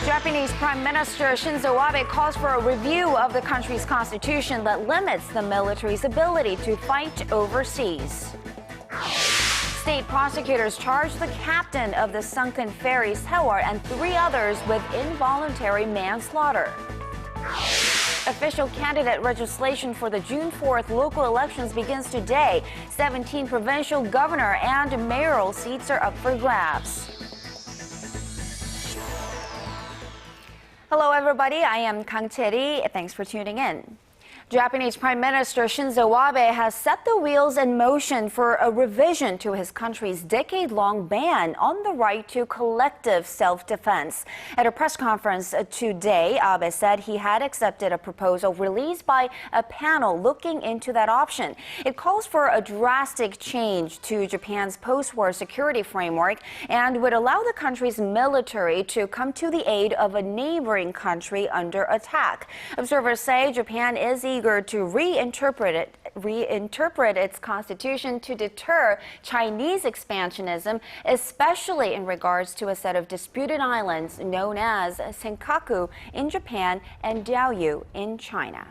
Japanese Prime Minister Shinzo Abe calls for a review of the country's constitution that limits the military's ability to fight overseas. State prosecutors charge the captain of the sunken ferry Sewol and 3 others with involuntary manslaughter. Official candidate registration for the June 4th local elections begins today. 17 provincial governor and mayoral seats are up for grabs. Hello everybody, I am Kang Tae-ri. Thanks for tuning in. Japanese Prime Minister Shinzo Abe has set the wheels in motion for a revision to his country's decade-long ban on the right to collective self-defense. At a press conference today, Abe said he had accepted a proposal released by a panel looking into that option. It calls for a drastic change to Japan's post-war security framework and would allow the country's military to come to the aid of a neighboring country under attack. Observers say Japan is eager to reinterpret its constitution to deter Chinese expansionism, especially in regards to a set of disputed islands known as Senkaku in Japan and Diaoyu in China.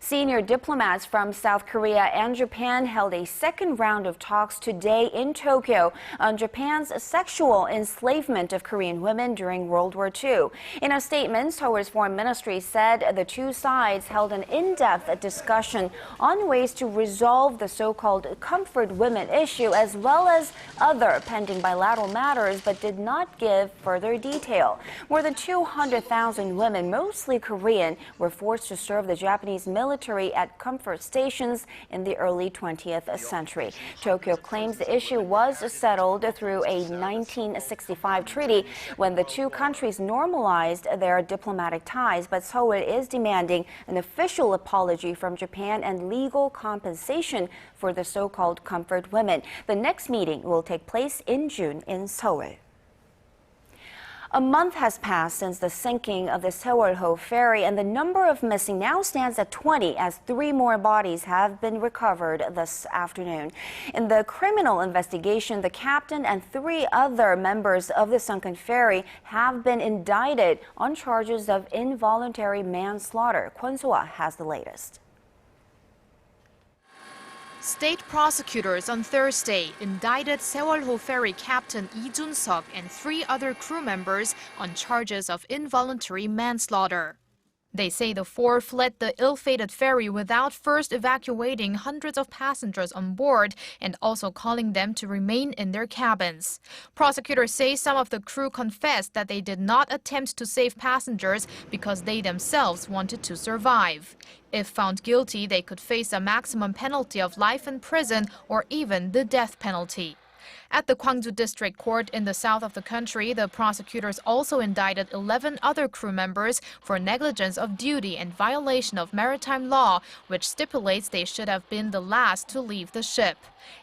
Senior diplomats from South Korea and Japan held a second round of talks today in Tokyo on Japan's sexual enslavement of Korean women during World War II. In a statement, Seoul's foreign ministry said the two sides held an in-depth discussion on ways to resolve the so-called comfort women issue as well as other pending bilateral matters, but did not give further detail. More than 200,000 women, mostly Korean, were forced to serve the Japanese military at comfort stations in the early 20th century. Tokyo claims the issue was settled through a 1965 treaty when the two countries normalized their diplomatic ties, but Seoul is demanding an official apology from Japan and legal compensation for the so-called comfort women. The next meeting will take place in June in Seoul. A month has passed since the sinking of the Sewol ferry, and the number of missing now stands at 20 as 3 more bodies have been recovered this afternoon. In the criminal investigation, the captain and 3 other members of the sunken ferry have been indicted on charges of involuntary manslaughter. Kwon So-ah has the latest. State prosecutors on Thursday indicted Sewol ferry captain Lee Jun-seok and 3 other crew members on charges of involuntary manslaughter. They say the 4 fled the ill-fated ferry without first evacuating hundreds of passengers on board and also calling them to remain in their cabins. Prosecutors say some of the crew confessed that they did not attempt to save passengers because they themselves wanted to survive. If found guilty, they could face a maximum penalty of life in prison or even the death penalty. At the Gwangju District Court in the south of the country, the prosecutors also indicted 11 other crew members for negligence of duty and violation of maritime law, which stipulates they should have been the last to leave the ship.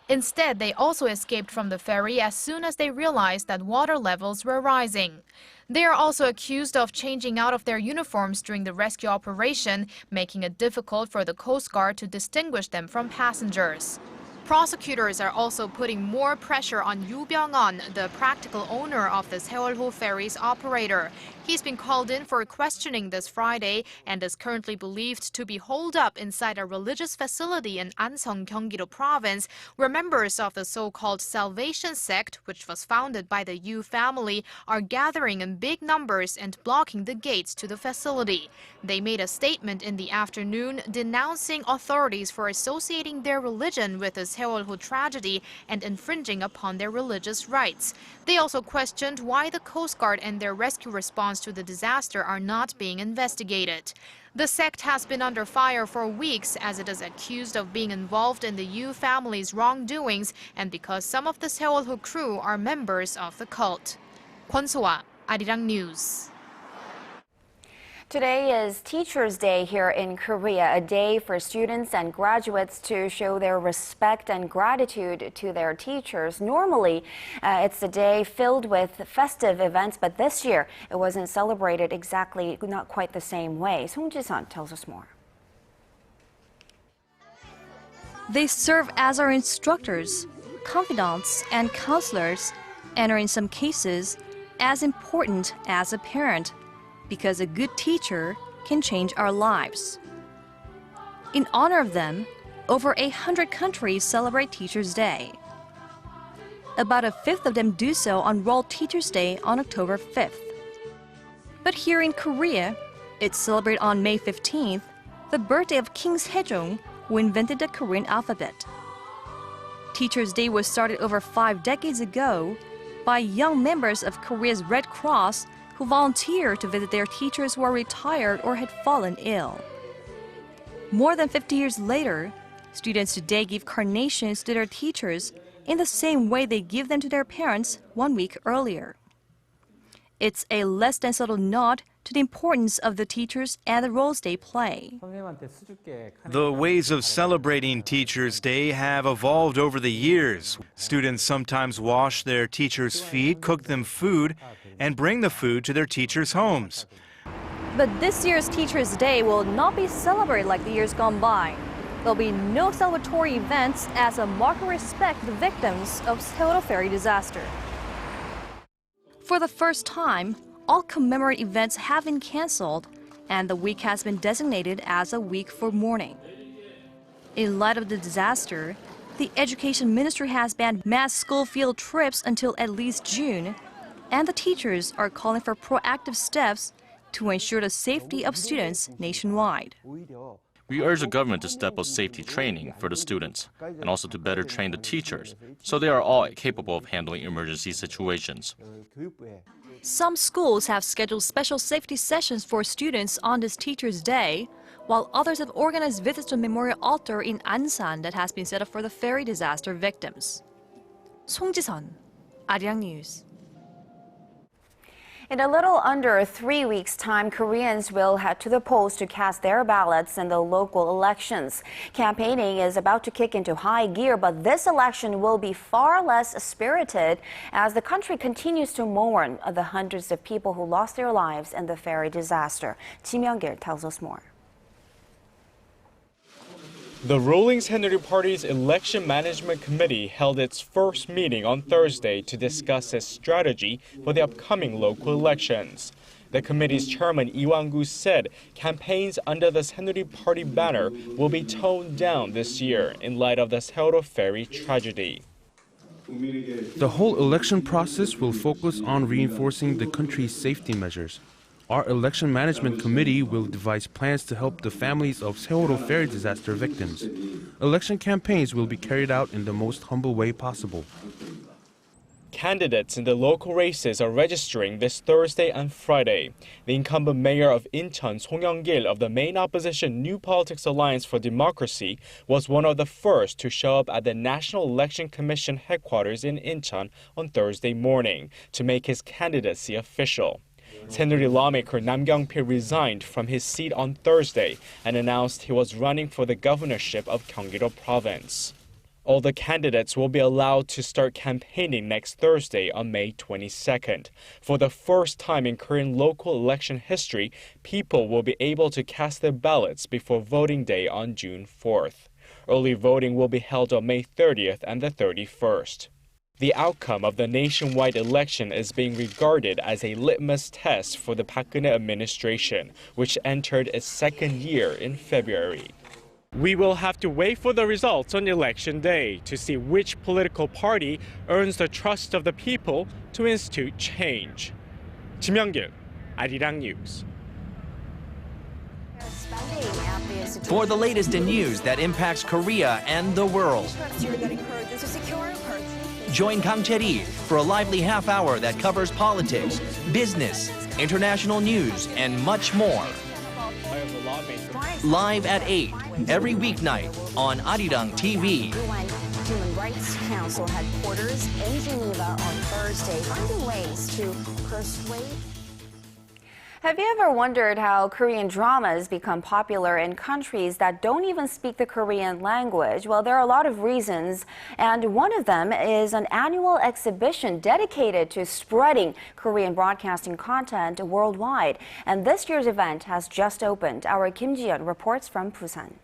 Instead, they also escaped from the ferry as soon as they realized that water levels were rising. They are also accused of changing out of their uniforms during the rescue operation, making it difficult for the Coast Guard to distinguish them from passengers. Prosecutors are also putting more pressure on Yoo Byung-on, the practical owner of the Sewol ferry's operator. He's been called in for questioning this Friday and is currently believed to be holed up inside a religious facility in Anseong, Gyeonggi-do province, where members of the so-called Salvation sect, which was founded by the Yoo family, are gathering in big numbers and blocking the gates to the facility. They made a statement in the afternoon denouncing authorities for associating their religion with the Sewol tragedy and infringing upon their religious rights. They also questioned why the Coast Guard and their rescue response to the disaster are not being investigated. The sect has been under fire for weeks as it is accused of being involved in the Yoo family's wrongdoings and because some of the Sewol crew are members of the cult. Kwon So-ah, ARIRANG News. Today is Teachers' Day here in Korea, a day for students and graduates to show their respect and gratitude to their teachers. Normally, it's a day filled with festive events, but this year it wasn't celebrated exactly, not quite the same way. Song Ji-sun tells us more. They serve as our instructors, confidants, and counselors, and are in some cases as important as a parent because a good teacher can change our lives. In honor of them, over 100 countries celebrate Teachers' Day. About a fifth of them do so on World Teachers' Day on October 5th. But here in Korea, it's celebrated on May 15th, the birthday of King Sejong, who invented the Korean alphabet. Teachers' Day was started over 5 decades ago by young members of Korea's Red Cross who volunteered to visit their teachers who are retired or had fallen ill. More than 50 years later, students today give carnations to their teachers in the same way they give them to their parents 1 week earlier. It's a less than subtle nod to the importance of the teachers and the roles they play. The ways of celebrating Teachers' Day have evolved over the years. Students sometimes wash their teachers' feet, cook them food, and bring the food to their teachers' homes. But this year's Teachers' Day will not be celebrated like the years gone by. There'll be no celebratory events as a mark of respect to the victims of Sewol ferry disaster. For the first time, all commemorative events have been cancelled, and the week has been designated as a week for mourning. In light of the disaster, the Education Ministry has banned mass school field trips until at least June, and the teachers are calling for proactive steps to ensure the safety of students nationwide. We urge the government to step up safety training for the students and also to better train the teachers so they are all capable of handling emergency situations. Some schools have scheduled special safety sessions for students on this Teachers' Day, while others have organized visits to a memorial altar in Ansan that has been set up for the ferry disaster victims. 송지선, ARIRANG News. In a little under 3 weeks' time, Koreans will head to the polls to cast their ballots in the local elections. Campaigning is about to kick into high gear, but this election will be far less spirited as the country continues to mourn the hundreds of people who lost their lives in the ferry disaster. Ji Myung-gil tells us more. The ruling Saenuri Party's Election Management Committee held its first meeting on Thursday to discuss its strategy for the upcoming local elections. The committee's chairman Lee Wang-gu said campaigns under the Saenuri Party banner will be toned down this year in light of the Sewol ferry tragedy. The whole election process will focus on reinforcing the country's safety measures. Our Election Management Committee will devise plans to help the families of Sewol ferry disaster victims. Election campaigns will be carried out in the most humble way possible. Candidates in the local races are registering this Thursday and Friday. The incumbent mayor of Incheon, Song Young-gil of the main opposition New Politics Alliance for Democracy, was one of the first to show up at the National Election Commission headquarters in Incheon on Thursday morning to make his candidacy official. Saenuri lawmaker Nam Kyung-pil resigned from his seat on Thursday and announced he was running for the governorship of Gyeonggi-do Province. All the candidates will be allowed to start campaigning next Thursday on May 22nd. For the first time in Korean local election history, people will be able to cast their ballots before voting day on June 4th. Early voting will be held on May 30th and the 31st. The outcome of the nationwide election is being regarded as a litmus test for the Park Geun-hye administration, which entered its second year in February. We will have to wait for the results on election day to see which political party earns the trust of the people to institute change. Ji Myung-gil, ARIRANG News. For the latest in news that impacts Korea and the world, join Kang Chae-ri for a lively half hour that covers politics, business, international news, and much more. Live at 8 every weeknight on ARIRANG TV. Human Rights Council headquarters in Geneva on Thursday, finding ways to persuade. Have you ever wondered how Korean dramas become popular in countries that don't even speak the Korean language? Well, there are a lot of reasons, and one of them is an annual exhibition dedicated to spreading Korean broadcasting content worldwide. And this year's event has just opened. Our Kim Ji-yeon reports from Busan.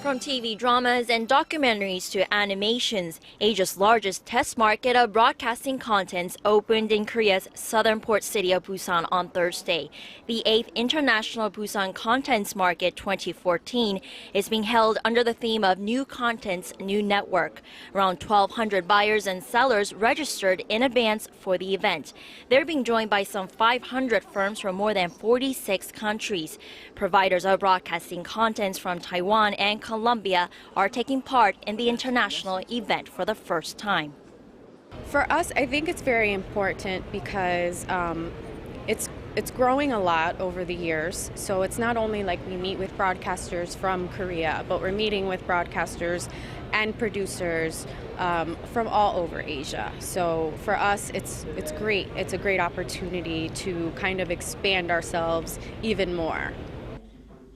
From TV dramas and documentaries to animations, Asia's largest test market of broadcasting contents opened in Korea's southern port city of Busan on Thursday. The 8th International Busan Contents Market 2014 is being held under the theme of New Contents, New Network. Around 1,200 buyers and sellers registered in advance for the event. They're being joined by some 500 firms from more than 46 countries. Providers of broadcasting contents from Taiwan and Colombia are taking part in the international event for the first time. For us, I think it's very important because it's growing a lot over the years. So it's not only like we meet with broadcasters from Korea, but we're meeting with broadcasters and producers from all over Asia. So for us, it's great. It's a great opportunity to kind of expand ourselves even more.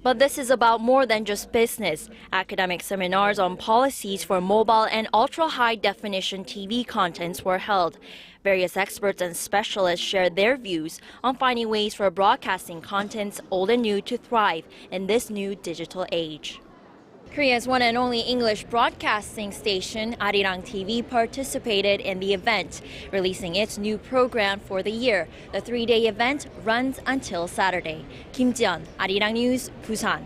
But this is about more than just business. Academic seminars on policies for mobile and ultra-high definition TV contents were held. Various experts and specialists shared their views on finding ways for broadcasting contents old and new to thrive in this new digital age. Korea's one and only English broadcasting station, ARIRANG TV, participated in the event, releasing its new program for the year. The 3-day event runs until Saturday. Kim Jeon, ARIRANG News, Busan.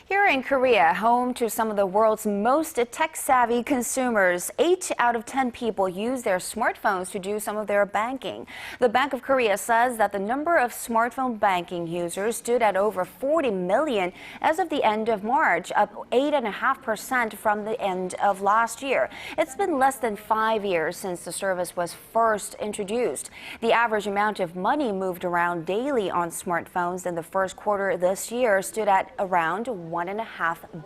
Here in Korea, home to some of the world's most tech-savvy consumers, 8 out of 10 people use their smartphones to do some of their banking. The Bank of Korea says that the number of smartphone banking users stood at over 40 million as of the end of March, up 8.5% from the end of last year. It's been less than 5 years since the service was first introduced. The average amount of money moved around daily on smartphones in the first quarter this year stood at around $1.5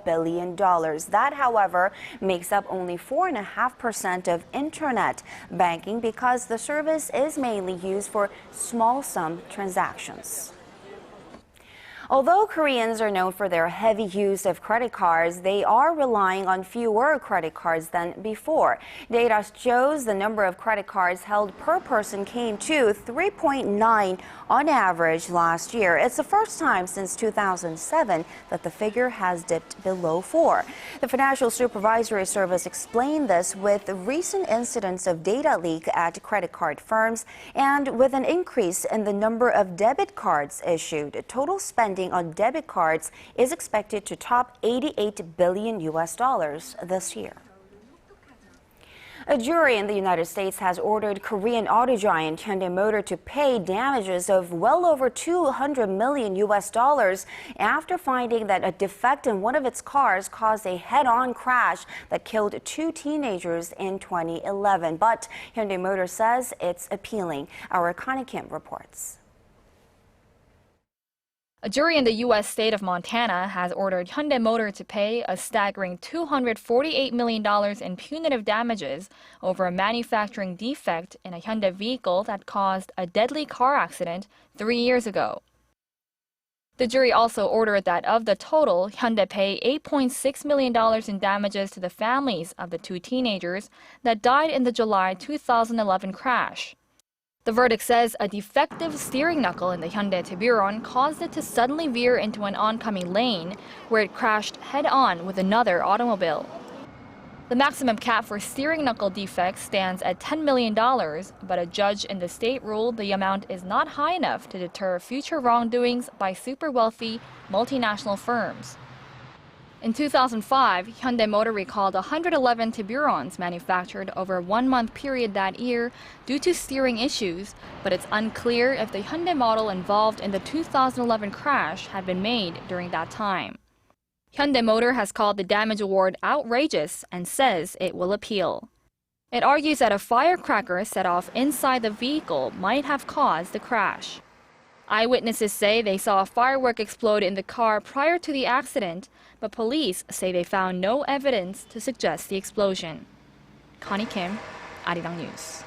billion. That, however, makes up only 4.5% of internet banking because the service is mainly used for small sum transactions. Although Koreans are known for their heavy use of credit cards, they are relying on fewer credit cards than before. Data shows the number of credit cards held per person came to 3.9 on average last year. It's the first time since 2007 that the figure has dipped below 4. The Financial Supervisory Service explained this with recent incidents of data leak at credit card firms and with an increase in the number of debit cards issued. Total spending on debit cards is expected to top $88 billion this year. A jury in the United States has ordered Korean auto giant Hyundai Motor to pay damages of well over $200 million after finding that a defect in one of its cars caused a head-on crash that killed 2 teenagers in 2011. But Hyundai Motor says it's appealing. Our Connie Kim reports. A jury in the U.S. state of Montana has ordered Hyundai Motor to pay a staggering $248 million in punitive damages over a manufacturing defect in a Hyundai vehicle that caused a deadly car accident 3 years ago. The jury also ordered that of the total, Hyundai pay $8.6 million in damages to the families of the 2 teenagers that died in the July 2011 crash. The verdict says a defective steering knuckle in the Hyundai Tiburon caused it to suddenly veer into an oncoming lane, where it crashed head-on with another automobile. The maximum cap for steering knuckle defects stands at $10 million, but a judge in the state ruled the amount is not high enough to deter future wrongdoings by super-wealthy multinational firms. In 2005, Hyundai Motor recalled 111 Tiburons manufactured over a 1-month period that year due to steering issues, but it's unclear if the Hyundai model involved in the 2011 crash had been made during that time. Hyundai Motor has called the damage award outrageous and says it will appeal. It argues that a firecracker set off inside the vehicle might have caused the crash. Eyewitnesses say they saw a firework explode in the car prior to the accident, but police say they found no evidence to suggest the explosion. Connie Kim, ARIRANG News.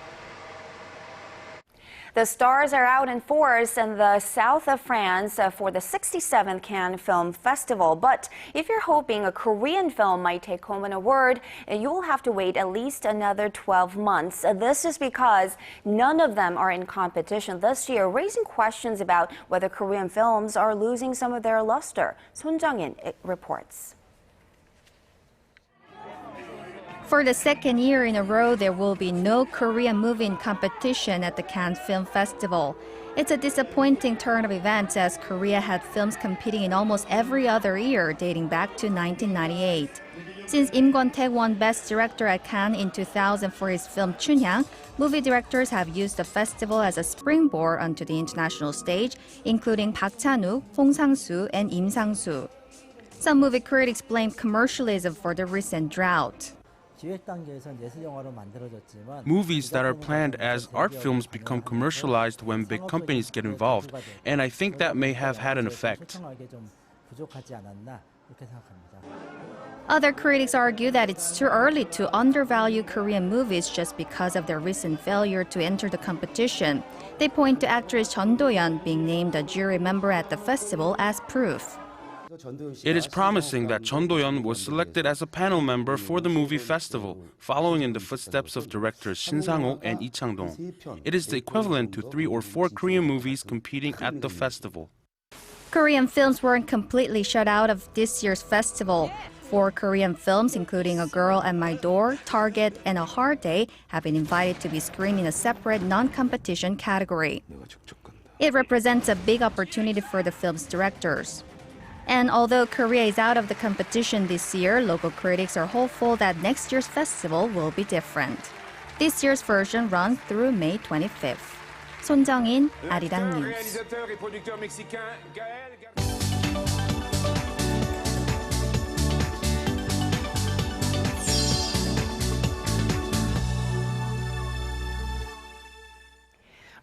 The stars are out in force in the south of France for the 67th Cannes Film Festival. But if you're hoping a Korean film might take home an award, you will have to wait at least another 12 months. This is because none of them are in competition this year, raising questions about whether Korean films are losing some of their luster. Son Jung-in reports. For the second year in a row, there will be no Korean movie in competition at the Cannes Film Festival. It's a disappointing turn of events as Korea had films competing in almost every other year dating back to 1998. Since Im Kwon-taek won Best Director at Cannes in 2000 for his film Chunhyang, movie directors have used the festival as a springboard onto the international stage, including Park Chan-wook, Hong Sang-soo, and Im Sang-soo. Some movie critics blame commercialism for the recent drought. Movies that are planned as art films become commercialized when big companies get involved, and I think that may have had an effect. Other critics argue that it's too early to undervalue Korean movies just because of their recent failure to enter the competition. They point to actress Chun Do-yeon being named a jury member at the festival as proof. It is promising that Chun Do-yeon was selected as a panel member for the movie festival, following in the footsteps of directors Shin Sang-ho and Lee Chang-dong. It is the equivalent to 3 or 4 Korean movies competing at the festival. Korean films weren't completely shut out of this year's festival. 4 Korean films, including A Girl at My Door, Target, and A Hard Day, have been invited to be screened in a separate non-competition category. It represents a big opportunity for the film's directors. And although Korea is out of the competition this year, local critics are hopeful that next year's festival will be different. This year's version runs through May 25th. Son Jung-in, ARIRANG News.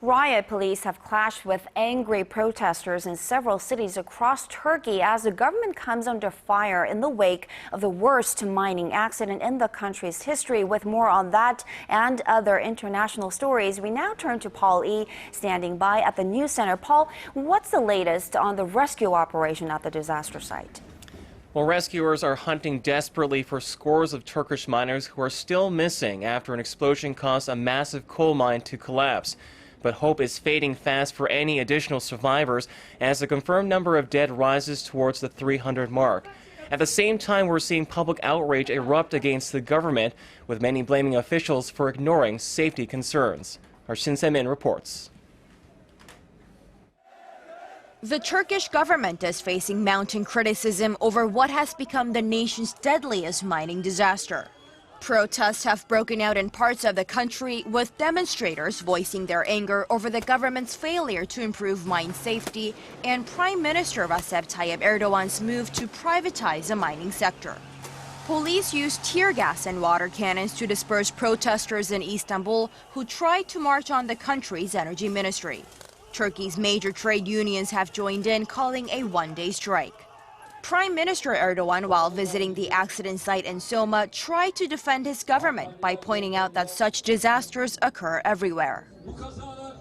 Riot police have clashed with angry protesters in several cities across Turkey as the government comes under fire in the wake of the worst mining accident in the country's history. With more on that and other international stories, we now turn to Paul E. standing by at the news center. Paul, what's the latest on the rescue operation at the disaster site? Well, rescuers are hunting desperately for scores of Turkish miners who are still missing after an explosion caused a massive coal mine to collapse. But hope is fading fast for any additional survivors as the confirmed number of dead rises towards the 300 mark. At the same time, we're seeing public outrage erupt against the government, with many blaming officials for ignoring safety concerns. Our Shin Se-min reports. The Turkish government is facing mounting criticism over what has become the nation's deadliest mining disaster. Protests have broken out in parts of the country, with demonstrators voicing their anger over the government's failure to improve mine safety and Prime Minister Recep Tayyip Erdogan's move to privatize the mining sector. Police used tear gas and water cannons to disperse protesters in Istanbul who tried to march on the country's energy ministry. Turkey's major trade unions have joined in, calling a one-day strike. Prime Minister Erdogan, while visiting the accident site in Soma, tried to defend his government by pointing out that such disasters occur everywhere.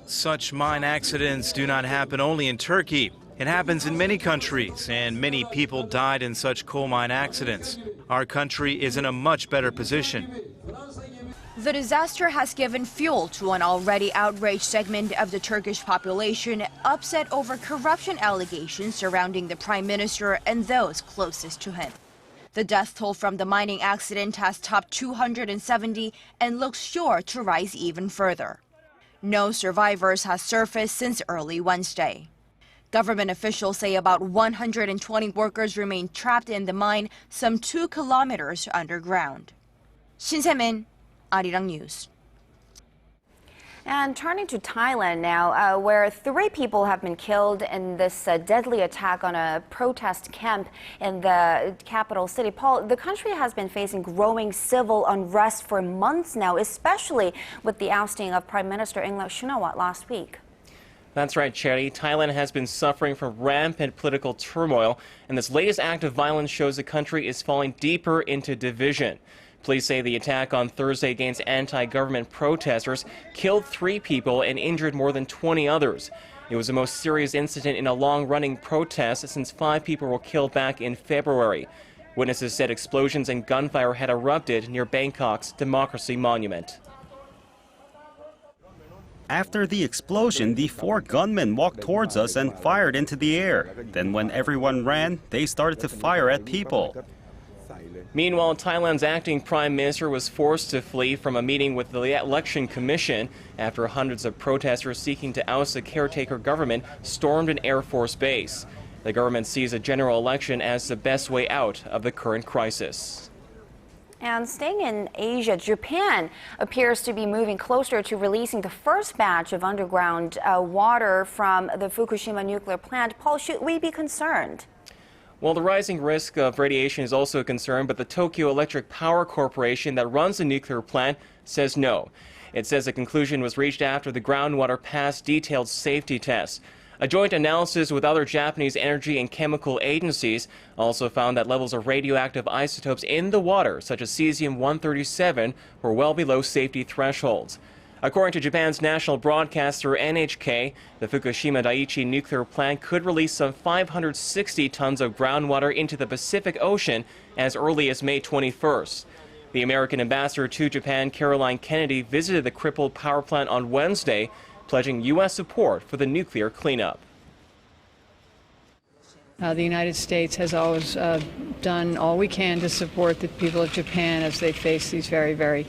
Such mine accidents do not happen only in Turkey. It happens in many countries, and many people died in such coal mine accidents. Our country is in a much better position. The disaster has given fuel to an already outraged segment of the Turkish population, upset over corruption allegations surrounding the prime minister and those closest to him. The death toll from the mining accident has topped 270 and looks sure to rise even further. No survivors have surfaced since early Wednesday. Government officials say about 120 workers remain trapped in the mine, some 2 kilometers underground. Shin Se-min, ARIRANG News. And turning to Thailand now, where 3 people have been killed in this deadly attack on a protest camp in the capital city. Paul, the country has been facing growing civil unrest for months now, especially with the ousting of Prime Minister Shinzo Abe last week. That's right, Charity. Thailand has been suffering from rampant political turmoil, and this latest act of violence shows the country is falling deeper into division. Police say the attack on Thursday against anti-government protesters killed 3 people and injured more than 20 others. It was the most serious incident in a long-running protest since 5 people were killed back in February. Witnesses said explosions and gunfire had erupted near Bangkok's Democracy Monument. After the explosion, the 4 gunmen walked towards us and fired into the air. Then when everyone ran, they started to fire at people. Meanwhile, Thailand's acting prime minister was forced to flee from a meeting with the election commission after hundreds of protesters seeking to oust the caretaker government stormed an Air Force base. The government sees a general election as the best way out of the current crisis. And staying in Asia, Japan appears to be moving closer to releasing the first batch of underground water from the Fukushima nuclear plant. Paul, should we be concerned? Well, the rising risk of radiation is also a concern, but the Tokyo Electric Power Corporation that runs the nuclear plant says no. It says the conclusion was reached after the groundwater passed detailed safety tests. A joint analysis with other Japanese energy and chemical agencies also found that levels of radioactive isotopes in the water, such as cesium-137, were well below safety thresholds. According to Japan's national broadcaster NHK, the Fukushima Daiichi nuclear plant could release some 560 tons of groundwater into the Pacific Ocean as early as May 21st. The American ambassador to Japan, Caroline Kennedy, visited the crippled power plant on Wednesday, pledging U.S. support for the nuclear cleanup. The United States has always done all we can to support the people of Japan as they face these very, very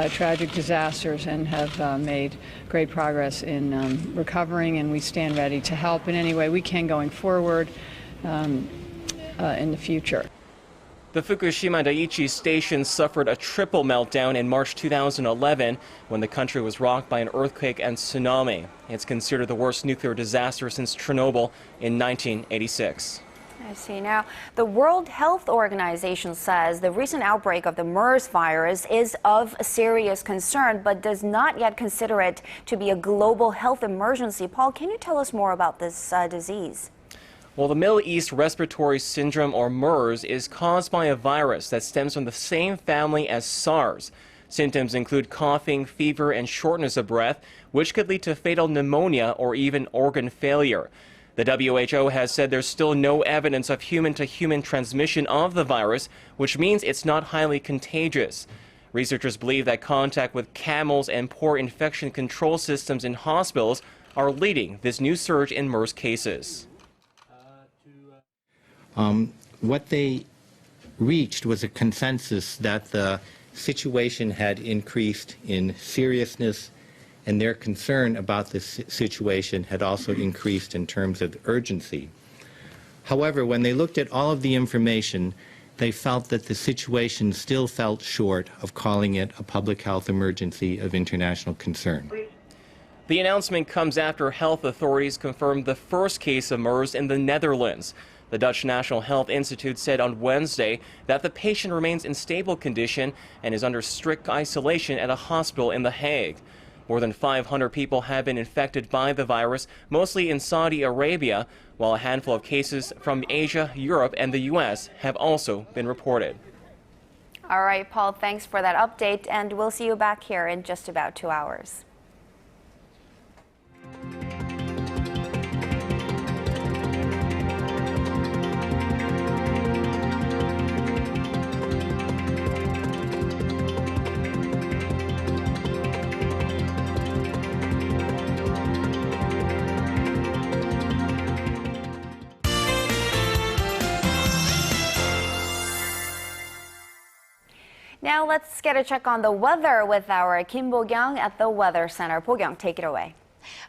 tragic disasters, and have made great progress in recovering, and we stand ready to help in any way we can going forward in the future. The Fukushima Daiichi station suffered a triple meltdown in March 2011 when the country was rocked by an earthquake and tsunami. It's considered the worst nuclear disaster since Chernobyl in 1986. I see. Now, the World Health Organization says the recent outbreak of the MERS virus is of serious concern, but does not yet consider it to be a global health emergency. Paul, can you tell us more about this disease? Well, the Middle East Respiratory Syndrome, or MERS, is caused by a virus that stems from the same family as SARS. Symptoms include coughing, fever, and shortness of breath, which could lead to fatal pneumonia or even organ failure. The WHO has said there's still no evidence of human-to-human transmission of the virus, which means it's not highly contagious. Researchers believe that contact with camels and poor infection control systems in hospitals are leading this new surge in MERS cases. What they reached was a consensus that the situation had increased in seriousness, and their concern about this situation had also increased in terms of urgency. However, when they looked at all of the information, they felt that the situation still fell short of calling it a public health emergency of international concern. The announcement comes after health authorities confirmed the first case of MERS in the Netherlands. The Dutch National Health Institute said on Wednesday that the patient remains in stable condition and is under strict isolation at a hospital in The Hague. More than 500 people have been infected by the virus, mostly in Saudi Arabia, while a handful of cases from Asia, Europe, and the U.S. have also been reported. All right, Paul, thanks for that update, and we'll see you back here in just about 2 hours. Now let's get a check on the weather with our Kim Bo-kyung at the Weather Center. Bo-kyung, take it away.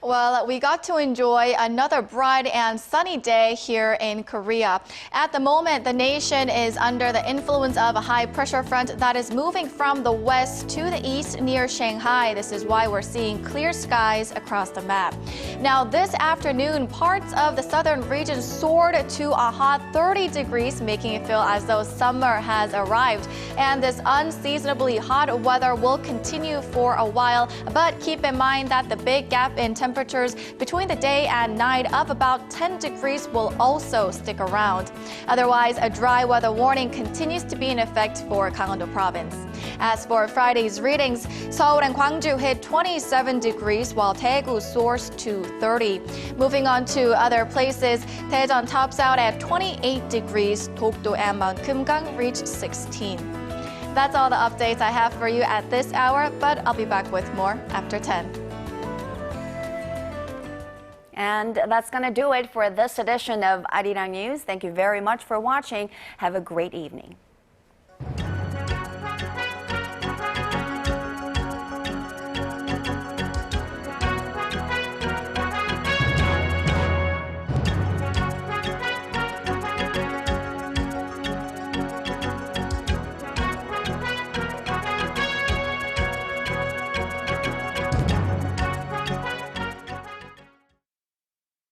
Well, we got to enjoy another bright and sunny day here in Korea. At the moment, the nation is under the influence of a high pressure front that is moving from the west to the east near Shanghai. This is why we're seeing clear skies across the map. Now, this afternoon, parts of the southern region soared to a hot 30 degrees, making it feel as though summer has arrived. And this unseasonably hot weather will continue for a while, but keep in mind that the big gap in temperatures between the day and night of about 10 degrees will also stick around. Otherwise, a dry weather warning continues to be in effect for Gangwon-do province. As for Friday's readings, Sewol and Gwangju hit 27 degrees while Daegu soars to 30. Moving on to other places, Daejeon tops out at 28 degrees, Dokdo and Mount Kumgang reach 16. That's all the updates I have for you at this hour, but I'll be back with more after 10. And that's going to do it for this edition of ARIRANG News. Thank you very much for watching. Have a great evening.